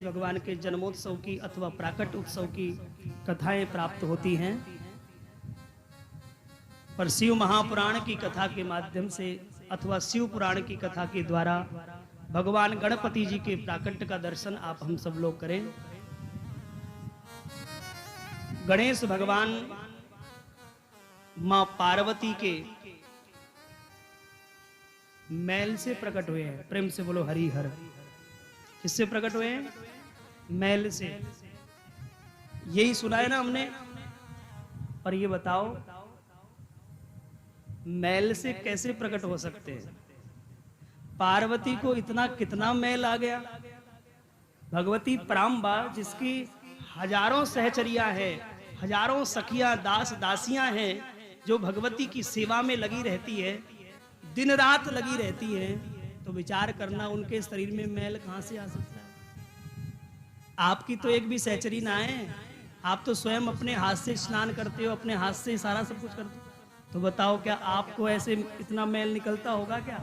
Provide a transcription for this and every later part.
भगवान के जन्मोत्सव की अथवा प्राकट उत्सव की कथाएं प्राप्त होती हैं, पर शिव महापुराण की कथा के माध्यम से अथवा शिव पुराण की कथा के द्वारा भगवान गणपति जी के प्राकट्य का दर्शन आप हम सब लोग करें। गणेश भगवान मां पार्वती के मैल से प्रकट हुए हैं। प्रेम से बोलो हरि हर। किससे प्रकट हुए हैं? मैल से। यही सुना है ना हमने। और ये बताओ मैल से कैसे प्रकट हो सकते हैं? पार्वती को इतना कितना मैल आ गया? भगवती पराम्बा जिसकी हजारों सहचरियां हैं, हजारों सखियां दास दासियां हैं, जो भगवती की सेवा में लगी रहती है, दिन रात लगी रहती है, तो विचार करना उनके शरीर में मैल कहां से आ सकता है? आपकी तो एक भी सहचरी ना है। आप तो स्वयं अपने हाथ से स्नान करते हो, अपने हाथ से सारा सब कुछ करते हो। तो बताओ क्या आपको ऐसे इतना मैल निकलता होगा? क्या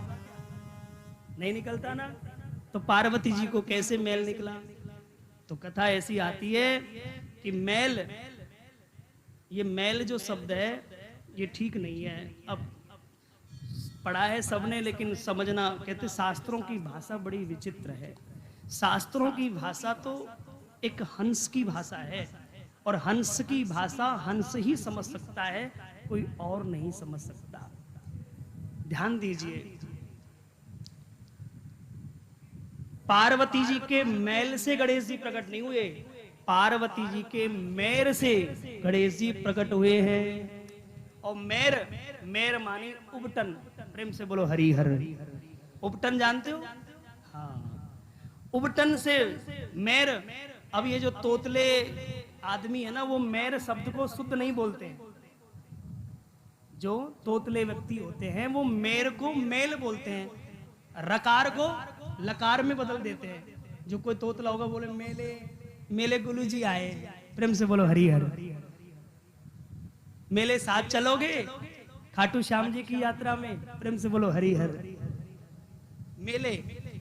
नहीं निकलता ना? तो पार्वती जी को कैसे मैल निकला? तो कथा ऐसी आती है कि मैल, ये मैल जो शब्द है ये ठीक नहीं है। अब पढ़ा है सबने, लेकिन समझना, कहते शास्त्रों की भाषा बड़ी विचित्र है। शास्त्रों की भाषा तो एक हंस की भाषा है, और हंस की भाषा हंस ही समझ सकता है, कोई और नहीं समझ सकता। ध्यान दीजिए, पार्वती जी के मैल से गणेश जी प्रकट नहीं हुए, पार्वती जी के मैर से गणेश जी प्रकट हुए हैं। और मैर, मैर माने उबटन। प्रेम से बोलो हरि हर। उबटन जानते हो? हाँ, उबटन से मैर। अब ये जो तोतले आदमी है ना, वो मैर शब्द को शुद्ध नहीं बोलते हैं। जो तोतले व्यक्ति होते हैं वो मैर को मेल बोलते हैं, रकार को लकार में बदल देते हैं। जो कोई तोतला होगा बोले मेले मेले गुलू जी आए। प्रेम से बोलो हरि हर। मेले साथ चलोगे खाटू श्याम जी की यात्रा में? प्रेम से बोलो हरि हर। मेले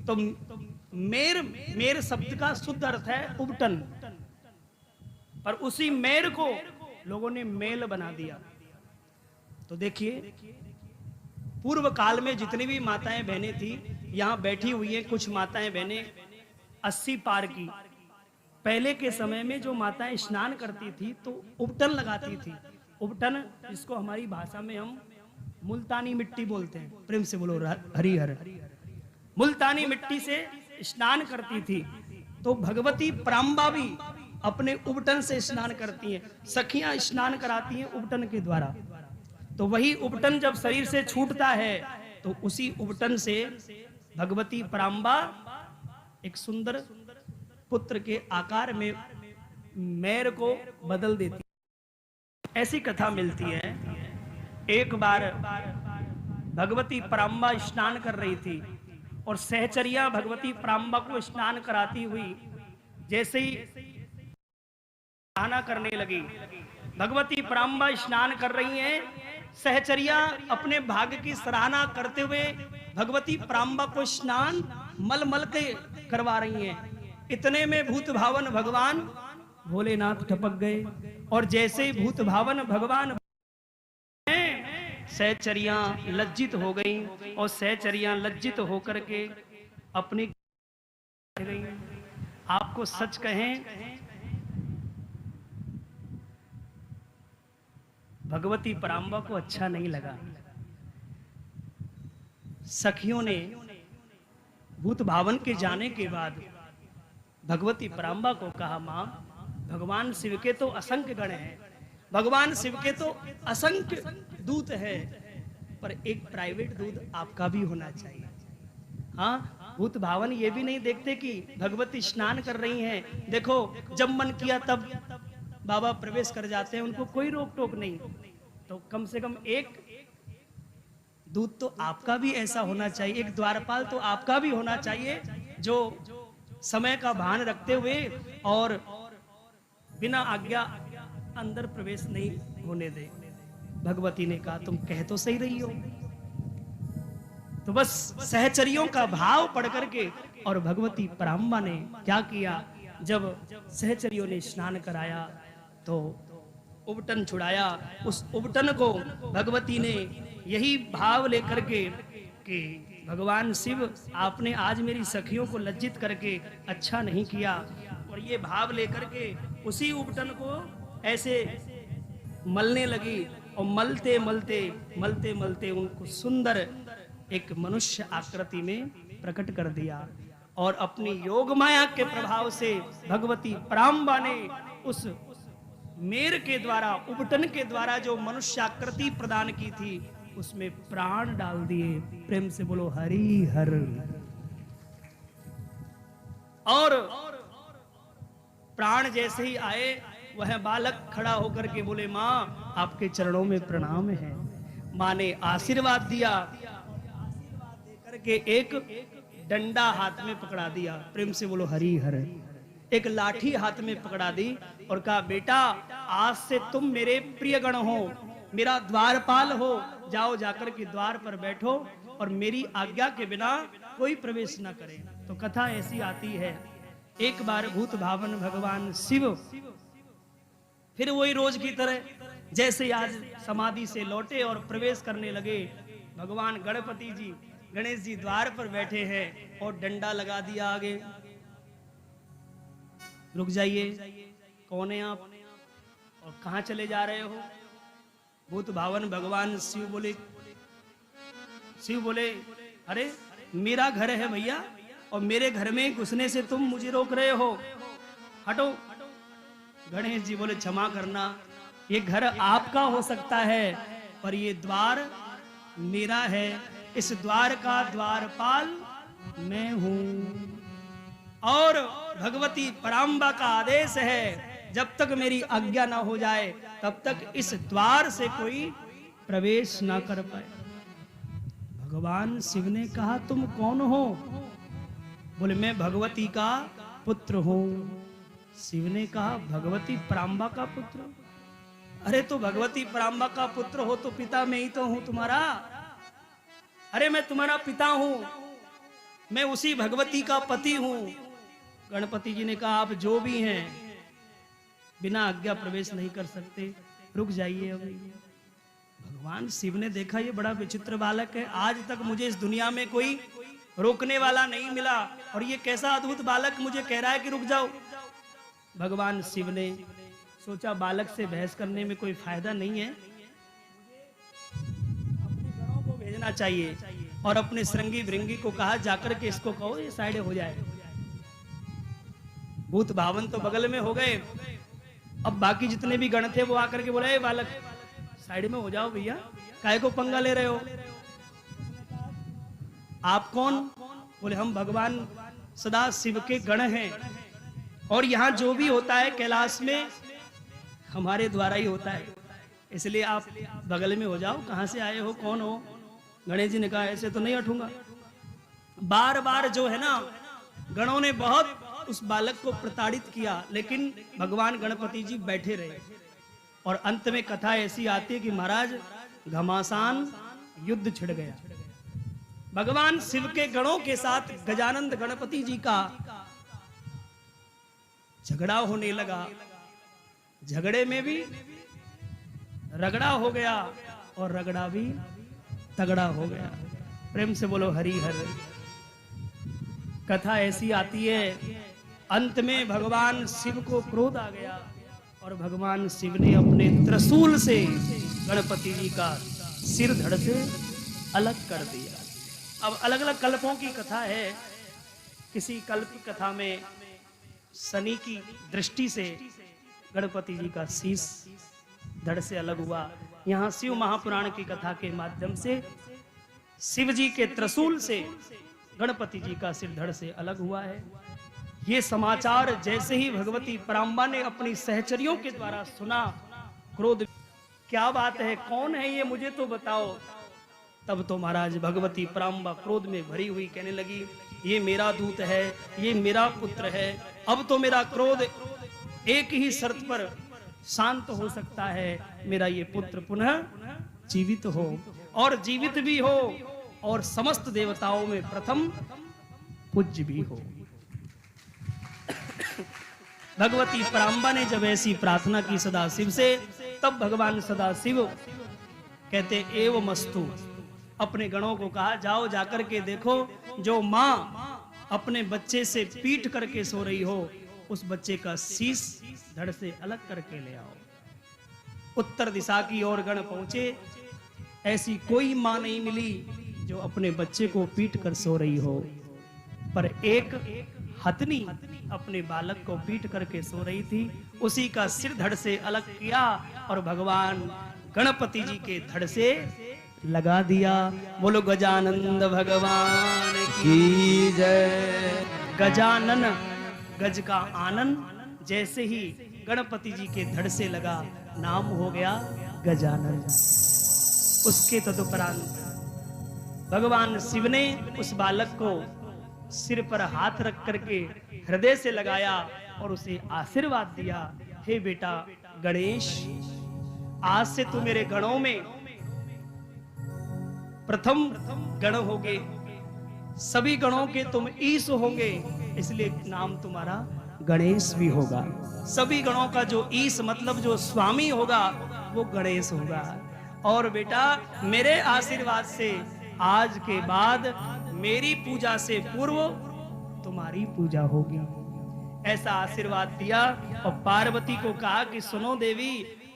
तो मेर, मेर शब्द का शुद्ध अर्थ है उबटन, पर उसी मेर को लोगों ने मेल बना दिया। तो देखिए, पूर्व काल में जितनी भी माताएं बहनें थी, यहां बैठी हुई हैं कुछ माताएं बहनें 80 पार की। पहले के समय में जो माताएं स्नान करती थी तो उबटन लगाती थी। उबटन, जिसको हमारी भाषा में हम मुल्तानी मिट्टी बोलते हैं। प्रेम से बोलो हरि हर। मुल्तानी मिट्टी से स्नान करती थी। तो भगवती पराम्बा भी अपने उबटन से स्नान करती हैं। सखियां स्नान कराती हैं उबटन के द्वारा। तो वही उबटन जब शरीर से छूटता है तो उसी उबटन से भगवती पराम्बा एक सुंदर पुत्र के आकार में मैर को बदल देती है। ऐसी कथा मिलती है। एक बार भगवती पराम्बा स्नान कर रही थी और सहचरिया भगवती पराम्बा को स्नान कराती हुई जैसे ही सराहना करने लगी। भगवती पराम्बा स्नान कर रही हैं, सहचरिया अपने भाग्य की सराहना करते हुए भगवती पराम्बा को स्नान मल मल के करवा रही हैं। इतने में भूत भावन भगवान भोलेनाथ टपक गए, और जैसे ही भूत भावन भगवान, सहचरियां लज्जित हो गईं, और सहचरियां लज्जित होकर के अपनी गईं। आपको सच कहें, भगवती पराम्बा को अच्छा नहीं लगा। सखियों ने भूत भावन के जाने के बाद भगवती पराम्बा को कहा, मां, भगवान शिव के तो असंख्य गण हैं, भगवान शिव के तो असंख्य दूत है, पर एक प्राइवेट दूत आपका भी होना चाहिए। हाँ, भूत भावन ये भी नहीं देखते कि भगवती स्नान कर रही हैं, देखो जब मन किया तब बाबा प्रवेश कर जाते हैं, उनको कोई रोक टोक नहीं। तो कम से कम एक दूत तो आपका भी ऐसा होना चाहिए, एक द्वारपाल तो आपका भी होना चाहिए, जो समय का भान रखते हुए और बिना आज्ञा अंदर प्रवेश नहीं होने दे। भगवती ने कहा, तुम कह तो सही रही हो। तो बस सहचरियों का भाव पढ़ करके और भगवती पराम्बा ने क्या किया, जब सहचरियों ने स्नान कराया तो उबटन छुड़ाया। उस उबटन को भगवती ने यही भाव लेकर के कि भगवान शिव आपने आज मेरी सखियों को लज्जित करके अच्छा नहीं किया, और ये भाव लेकर के उसी उबटन को ऐसे मलने लगी और मलते मलते मलते मलते उनको सुंदर एक मनुष्य आकृति में प्रकट कर दिया। और अपनी योग माया के प्रभाव से भगवती पराम्बा ने उस मेर के द्वारा, उबटन के द्वारा जो मनुष्याकृति प्रदान की थी उसमें प्राण डाल दिए। प्रेम से बोलो हरि हर। और प्राण जैसे ही आए वह बालक खड़ा होकर के बोले मां आपके चरणों में प्रणाम है। मां ने आशीर्वाद दिया, आशीर्वाद देकर के एक डंडा हाथ में पकड़ा दिया। प्रेम से बोलो हरि हर। एक लाठी हाथ में पकड़ा दी और कहा बेटा आज से तुम मेरे प्रिय गण हो, मेरा द्वारपाल हो, जाओ जाकर के द्वार पर बैठो और मेरी आज्ञा के बिना कोई प्रवेश न करे। तो कथा ऐसी आती है, एक बार भूत भावन भगवान शिव फिर वही रोज की तरह जैसे आज समाधि से लौटे और प्रवेश करने लगे। भगवान गणपति जी, गणेश जी द्वार पर बैठे हैं और डंडा लगा दिया आगे। रुक जाइए, कौन है आप और कहां चले जा रहे हो? भूत भावन भगवान शिव बोले अरे मेरा घर है भैया, और मेरे घर में घुसने से तुम मुझे रोक रहे हो, हटो। गणेश जी बोले क्षमा करना, ये घर आपका हो सकता है पर ये द्वार मेरा है, इस द्वार का द्वारपाल मैं हूं। और भगवती पराम्बा का आदेश है जब तक मेरी आज्ञा ना हो जाए तब तक इस द्वार से कोई प्रवेश ना कर पाए। भगवान शिव ने कहा तुम कौन हो? बोले मैं भगवती का पुत्र हूं। शिव ने कहा भगवती पराम्बा का पुत्र? अरे तो भगवती पराम्बा का पुत्र हो तो पिता मैं ही तो हूं तुम्हारा। अरे मैं तुम्हारा पिता हूं, मैं उसी भगवती का पति हूं। गणपति जी ने कहा आप जो भी हैं बिना आज्ञा प्रवेश नहीं कर सकते, रुक जाइए। अभी भगवान शिव ने देखा ये बड़ा विचित्र बालक है, आज तक मुझे इस दुनिया में कोई रोकने वाला नहीं मिला और ये कैसा अद्भुत बालक मुझे कह रहा है कि रुक जाओ। भगवान शिव ने सोचा बालक से बहस करने में कोई फायदा नहीं है, अपने गणों को भेजना चाहिए और अपने श्रृंगी भृंगी को कहा जाकर के इसको कहो ये साइड हो जाए। भूत भावन तो बगल में हो गए, अब बाकी जितने भी गण थे वो आकर के बोला बालक साइड में हो जाओ भैया, काहे को पंगा ले रहे हो? आप कौन? बोले हम भगवान सदा शिव के गण हैं और यहाँ जो भी होता है कैलाश में हमारे द्वारा ही होता है, इसलिए आप बगल में हो जाओ। कहां से आए हो, कौन हो? गणेश जी ने कहा ऐसे तो नहीं हटूंगा। बार बार जो है ना गणों ने बहुत उस बालक को प्रताड़ित किया, लेकिन भगवान गणपति जी बैठे रहे और अंत में कथा ऐसी आती है कि महाराज घमासान युद्ध छिड़ गया। भगवान शिव के गणों के साथ गजानंद गणपति जी का झगड़ा होने लगा। झगड़े में भी रगड़ा हो गया और रगड़ा भी तगड़ा हो गया। प्रेम से बोलो हरि हर। कथा ऐसी आती है, अंत में भगवान शिव को क्रोध आ गया और भगवान शिव ने अपने त्रिशूल से गणपति जी का सिर धड़ से अलग कर दिया। अब अलग अलग कल्पों की कथा है। किसी कल्प कथा में शनि की दृष्टि से गणपति जी का शीश धड़ से अलग हुआ। यहाँ शिव महापुराण की कथा के माध्यम से शिव जी के त्रिशूल से गणपति जी का सिर धड़ से अलग हुआ है। ये समाचार जैसे ही भगवती पराम्बा ने अपनी सहचरियों के द्वारा सुना, क्रोध, क्या बात है, कौन है ये, मुझे तो बताओ। तब तो महाराज भगवती पराम्बा क्रोध में भरी हुई कहने लगी ये मेरा दूत है, ये मेरा पुत्र है, अब तो मेरा क्रोध एक ही शर्त पर शांत हो सकता है, मेरा ये पुत्र पुनः जीवित हो और जीवित भी हो और समस्त देवताओं में प्रथम पूज्य भी हो। भगवती पराम्बा ने जब ऐसी प्रार्थना की सदाशिव से, तब भगवान सदाशिव कहते एवं मस्तु, अपने गणों को कहा जाओ जाकर के देखो, जो माँ अपने बच्चे से पीट करके सो रही हो, उस बच्चे का शीश धड़ से अलग करके ले आओ। उत्तर दिशा की ओर गण पहुंचे, ऐसी कोई मां नहीं मिली जो अपने बच्चे को पीट कर सो रही हो, पर एक हथनी अपने बालक को पीट करके सो रही थी, उसी का सिर धड़ से अलग किया और भगवान गणपति जी के धड़ से लगा दिया। बोलो गजानंद भगवान की जय। गजानन, गज का आनंद, जैसे ही गणपति जी के धड़ से लगा, नाम हो गया गजानन। उसके तदुपरांत भगवान शिव ने उस बालक को सिर पर हाथ रख करके हृदय से लगाया और उसे आशीर्वाद दिया, हे बेटा गणेश, आज से तू मेरे गणों में प्रथम गण होगे, सभी गणों के तुम ईश होंगे, इसलिए नाम तुम्हारा गणेश भी होगा। सभी गणों का जो ईश मतलब जो स्वामी होगा वो गणेश होगा। और बेटा मेरे आशीर्वाद से आज के बाद मेरी पूजा से पूर्व तुम्हारी पूजा होगी, ऐसा आशीर्वाद दिया। और पार्वती को कहा कि सुनो देवी,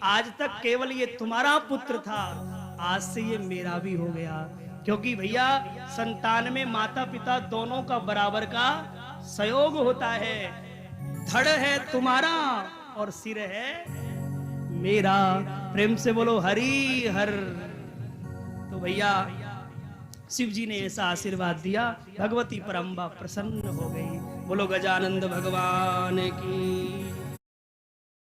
आज तक केवल ये तुम्हारा पुत्र था, आज से ये मेरा भी हो गया, क्योंकि भैया संतान में माता पिता दोनों का बराबर का सहयोग होता है। धड़ है तुम्हारा और सिर है मेरा। प्रेम से बोलो हरि हर। तो भैया शिव जी ने ऐसा आशीर्वाद दिया, भगवती पराम्बा प्रसन्न हो गई। बोलो गजानंद भगवान की